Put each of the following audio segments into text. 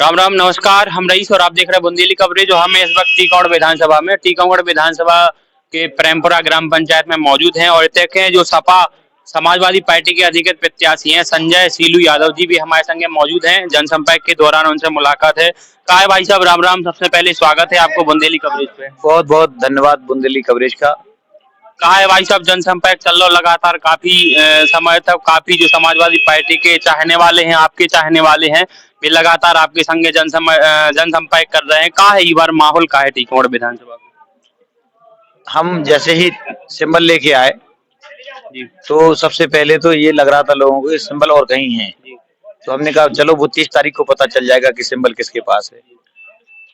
राम राम नमस्कार। हम रईस और आप देख रहे हैं बुंदेली कवरेज। जो हम इस वक्त टीकमगढ़ विधानसभा के प्रेमपुरा ग्राम पंचायत में मौजूद हैं और देखें जो सपा समाजवादी पार्टी के अधिकृत प्रत्याशी हैं संजय सीलू यादव जी भी हमारे संग मौजूद हैं। जनसंपर्क के दौरान उनसे मुलाकात है। कहा है भाई साहब, राम राम। सबसे पहले स्वागत है आपको बुंदेली कवरेज पे। बहुत बहुत धन्यवाद बुंदेली कवरेज का। कहा है भाई साहब, जनसंपर्क चल रहा लगातार काफी समय तक। काफी जो समाजवादी पार्टी के चाहने वाले हैं, आपके चाहने वाले हैं, वे लगातार आपके संगे जनसंपर्क कर रहे हैं। कहा है इस बार माहौल का है टीकमगढ़ विधानसभा में? हम जैसे ही सिंबल लेके आए जी तो सबसे पहले तो ये लग रहा था लोगों को ये सिंबल और कहीं है। जी तो हमने कहा चलो वो 30 तारीख को पता चल जाएगा कि सिंबल किसके पास है।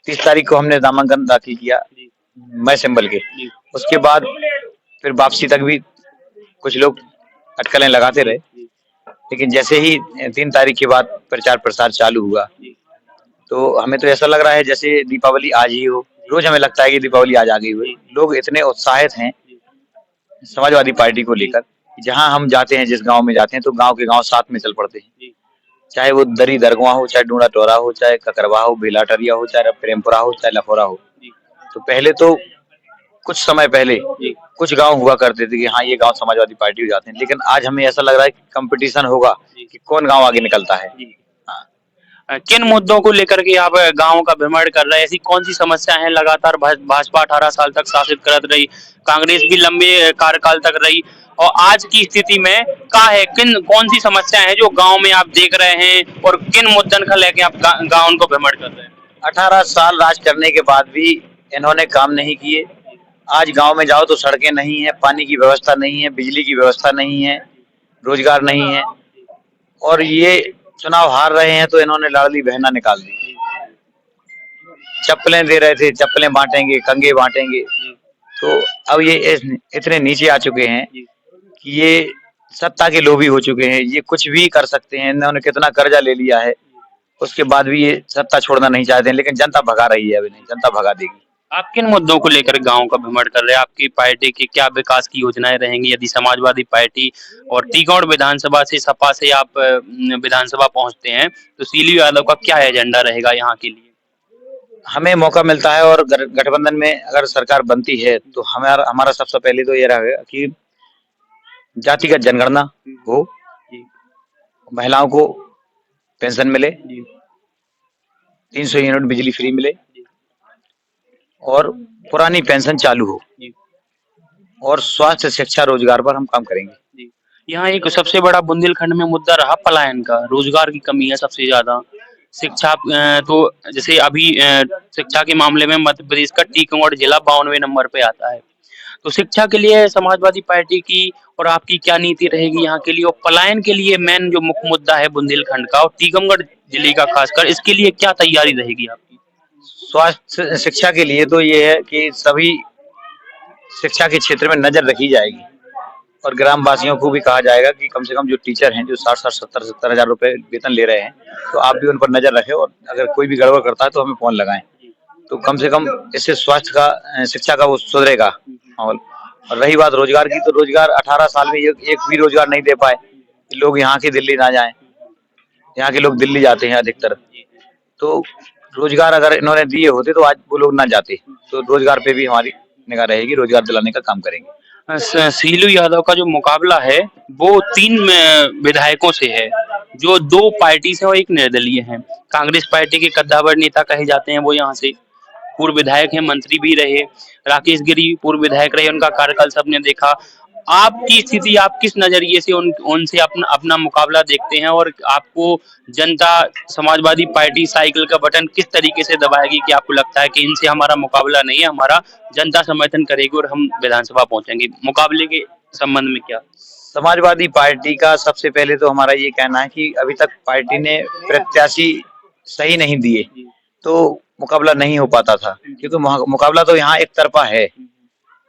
30 तारीख को हमने नामांकन दाखिल किया जी मैं सिंबल के। जी उसके बाद फिर वापसी तक भी कुछ लोग अटकलें लगाते रहे, जी लेकिन जैसे ही 3 तारीख के बाद प्रचार प्रसार चालू हुआ जी तो हमें तो ऐसा लग रहा है जैसे दीपावली आज ही हो। रोज हमें लगता है कि दीपावली आज आ गई हो। जी लोग इतने उत्साहित हैं जी समाजवादी पार्टी को जी लेकर। जहां हम जाते हैं, जिस गांव में जाते हैं, तो गांव के गांव साथ में चल पड़ते हैं। जी चाहे वो दरी दरगवा हो, चाहे डूंडा टोरा हो, चाहे ककरवा हो, बेलाटरिया हो, चाहे प्रेमपुरा हो, चाहे लफोरा हो। जी तो पहले तो कुछ समय पहले जी कुछ गांव हुआ करते थे कि हाँ ये गांव समाजवादी पार्टी हो जाते हैं, लेकिन आज हमें ऐसा लग रहा है कि कंपटीशन होगा जी कि कौन गांव आगे निकलता है। जी हाँ। किन मुद्दों को लेकर के आप गांव का भ्रमण कर रहे हैं? ऐसी कौन सी समस्या है? लगातार भाजपा 18 साल तक शासित करत रही, कांग्रेस भी लंबे कार्यकाल तक रही, और आज की स्थिति में क्या है? किन कौन सी समस्या है जो गांव में आप देख रहे हैं और किन मुद्दन को लेके आप गांव को भ्रमण कर रहे हैं? 18 साल राज करने के बाद भी इन्होंने काम नहीं किए। आज गांव में जाओ तो सड़कें नहीं है, पानी की व्यवस्था नहीं है, बिजली की व्यवस्था नहीं है, रोजगार नहीं है। और ये चुनाव हार रहे हैं तो इन्होंने लाडली बहना निकाल दी। चप्पलें दे रहे थे, चप्पलें बांटेंगे, कंगे बांटेंगे। तो अब ये इतने नीचे आ चुके हैं कि ये सत्ता के लोभी हो चुके हैं। ये कुछ भी कर सकते हैं। इन्होंने कितना कर्जा ले लिया है, उसके बाद भी ये सत्ता छोड़ना नहीं चाहते हैं, लेकिन जनता भगा रही है। अभी नहीं, जनता भगा देगी। आप किन मुद्दों को लेकर गांव का भ्रमण कर रहे हैं? आपकी पार्टी की क्या विकास की योजनाएं रहेंगी यदि समाजवादी पार्टी और टीकमगढ़ विधानसभा से सपा से आप विधानसभा पहुंचते हैं तो सीलू यादव का क्या एजेंडा रहेगा यहाँ के लिए? हमें मौका मिलता है और गठबंधन में अगर सरकार बनती है तो हमारा हमारा सबसे पहले तो ये रहेगा कि जातिगत जनगणना हो, जी महिलाओं को पेंशन मिले, जी 300 यूनिट बिजली फ्री मिले जी और पुरानी पेंशन चालू हो, जी और स्वास्थ्य, शिक्षा, रोजगार पर हम काम करेंगे। जी। यहाँ एक सबसे बड़ा बुंदेलखंड में मुद्दा रहा पलायन का। रोजगार की कमी है सबसे ज्यादा। शिक्षा तो जैसे अभी शिक्षा के मामले में मध्य प्रदेश का टीकमगढ़ जिला 92वें नंबर पे आता है। तो शिक्षा के लिए समाजवादी पार्टी की और आपकी क्या नीति रहेगी यहाँ के लिए? और पलायन के लिए मेन जो मुख्य मुद्दा है बुंदेलखंड का और टीकमगढ़ जिले का खासकर, इसके लिए क्या तैयारी रहेगी आपकी? स्वास्थ्य शिक्षा के लिए तो ये है कि सभी शिक्षा के क्षेत्र में नजर रखी जाएगी और ग्रामवासियों को भी कहा जाएगा कि कम से कम जो टीचर हैं, जो 60-60, 70-70 हजार रुपए वेतन ले रहे हैं, तो आप भी उन पर नजर रखें और अगर कोई भी गड़बड़ करता है तो हमें फोन लगाएं। तो कम से कम इससे स्वास्थ्य का, शिक्षा का वो सुधरेगा माहौल। और रही बात रोजगार की, तो रोजगार 18 साल में एक भी रोजगार नहीं दे पाए। लोग यहाँ के दिल्ली ना जाएं, यहाँ के लोग दिल्ली जाते हैं अधिकतर। तो रोजगार अगर इन्होंने दिए होते तो आज वो लोग ना जाते। तो रोजगार पे भी हमारी निगाह रहेगी, रोजगार दिलाने का काम करेंगे। सीलू यादव का जो मुकाबला है वो 3 विधायकों से है, जो 2 पार्टी से और एक निर्दलीय है। कांग्रेस पार्टी के कद्दावर नेता कहे जाते हैं, वो यहाँ से पूर्व विधायक हैं, मंत्री भी रहे। राकेश गिरी पूर्व विधायक रहे, उनका कार्यकाल सबने देखा। आपकी स्थिति, आप किस नजरिए से उनसे अपना अपना मुकाबला देखते हैं? और आपको जनता समाजवादी पार्टी साइकिल का बटन किस तरीके से दबाएगी कि आपको लगता है कि इनसे हमारा मुकाबला नहीं है, हमारा जनता समर्थन करेगी और हम विधानसभा पहुंचेंगे? मुकाबले के संबंध में क्या? समाजवादी पार्टी का सबसे पहले तो हमारा ये कहना है कि अभी तक पार्टी ने प्रत्याशी सही नहीं दिए, तो मुकाबला नहीं हो पाता था। क्योंकि मुकाबला तो यहाँ एक तरफा है,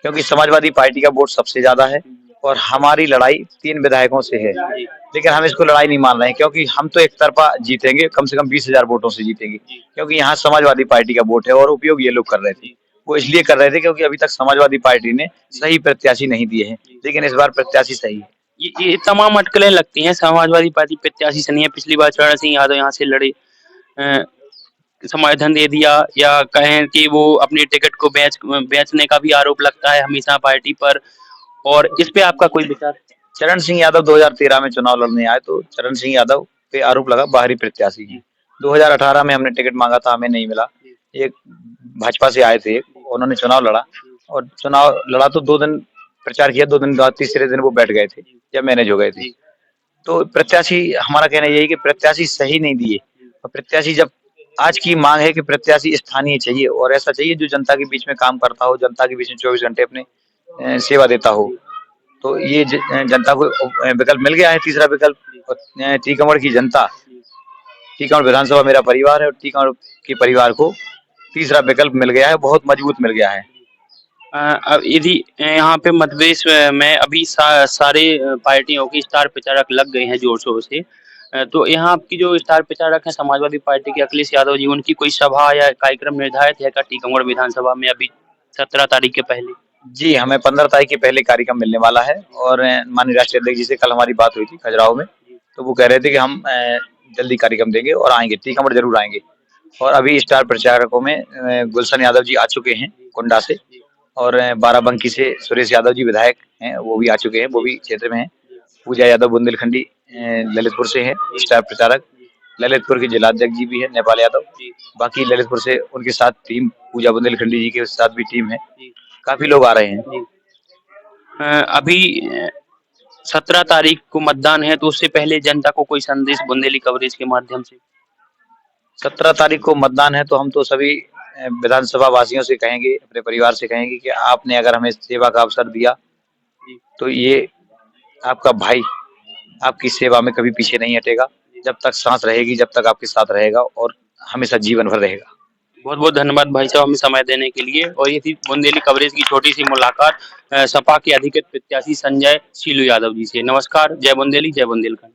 क्योंकि समाजवादी पार्टी का वोट सबसे ज्यादा है और हमारी लड़ाई 3 विधायकों से है। लेकिन हम इसको लड़ाई नहीं मान रहे हैं, क्योंकि हम तो एक तरफा जीतेंगे, कम से कम 20,000 वोटों से जीतेंगे। क्योंकि यहाँ समाजवादी पार्टी का वोट है और उपयोग ये लोग कर रहे थे। वो इसलिए कर रहे थे क्योंकि अभी तक समाजवादी पार्टी ने सही प्रत्याशी नहीं दिए हैं, लेकिन इस बार प्रत्याशी सही है। ये तमाम अटकलें लगती हैं समाजवादी पार्टी प्रत्याशी से नहीं है। पिछली बार चरण सिंह यादव यहाँ से लड़े, समर्थन दे दिया, या कहें कि वो अपनी टिकट को बेचने का भी आरोप लगता है हमेशा पार्टी पर, और इस पे आपका कोई विचार? चरण सिंह यादव 2013 में चुनाव लड़ने आए तो चरण सिंह यादव पे आरोप लगा बाहरी प्रत्याशी की। 2018 में हमने टिकट मांगा था, हमें नहीं मिला। एक भाजपा से आए थे, उन्होंने चुनाव लड़ा और चुनाव लड़ा तो 2 दिन प्रचार किया, 2 दिन बाद तीसरे दिन वो बैठ गए थे या मैनेज हो गए थे। तो प्रत्याशी, हमारा कहना यही है कि प्रत्याशी सही नहीं दिए, और प्रत्याशी जब आज की मांग है कि प्रत्याशी स्थानीय चाहिए और ऐसा चाहिए जो जनता के बीच में काम करता हो, जनता के बीच में 24 घंटे अपने सेवा देता हो। तो ये जनता को विकल्प मिल गया है, तीसरा विकल्प। और टीकमगढ़ की जनता, टीकमगढ़ विधानसभा मेरा परिवार है और टीकमगढ़ के परिवार को तीसरा विकल्प मिल गया है, बहुत मजबूत मिल गया है। अब यदि यहाँ पे मध्य प्रदेश में अभी सारे पार्टियों के स्टार प्रचारक लग गए हैं जोर शोर से, तो यहाँ आपकी जो स्टार प्रचारक हैं समाजवादी पार्टी के अखिलेश यादव जी, उनकी कोई सभा या कार्यक्रम निर्धारित है क्या टीकमगढ़ विधानसभा में अभी 17 तारीख के पहले? जी, हमें 15 तारीख के पहले कार्यक्रम मिलने वाला है और माननीय राष्ट्रीय अध्यक्ष जी से कल हमारी बात हुई थी खजुराहो में, तो वो कह रहे थे कि हम जल्दी कार्यक्रम देंगे और आएंगे, टीकमगढ़ जरूर आएंगे। और अभी स्टार प्रचारकों में गुलशन यादव जी आ चुके हैं कुंडा से, और बाराबंकी से सुरेश यादव जी विधायक हैं, वो भी आ चुके हैं, वो भी क्षेत्र में हैं। पूजा यादव बुंदेलखंडी ललितपुर से हैं स्टार प्रचारक। ललितपुर के जिलाध्यक्ष जी भी है नेपाल यादव। बाकी ललितपुर से उनके साथ टीम, पूजा बुंदेलखंडी जी के साथ भी टीम है, काफी लोग आ रहे हैं। अभी 17 तारीख को मतदान है, तो उससे पहले जनता को कोई संदेश बुंदेली कवरेज के माध्यम से? 17 तारीख को मतदान है तो हम तो सभी विधानसभा वासियों से कहेंगे, अपने परिवार से कहेंगे कि आपने अगर हमें सेवा का अवसर दिया तो ये आपका भाई आपकी सेवा में कभी पीछे नहीं हटेगा, जब तक सांस रहेगी, जब तक आपके साथ रहेगा और हमेशा जीवन भर रहेगा। बहुत बहुत धन्यवाद भाई साहब हमें समय देने के लिए। और ये थी बुंदेली कवरेज की छोटी सी मुलाकात सपा के अधिकृत प्रत्याशी संजय शीलू यादव जी से। नमस्कार, जय बुंदेली, जय बुंदेलखंड।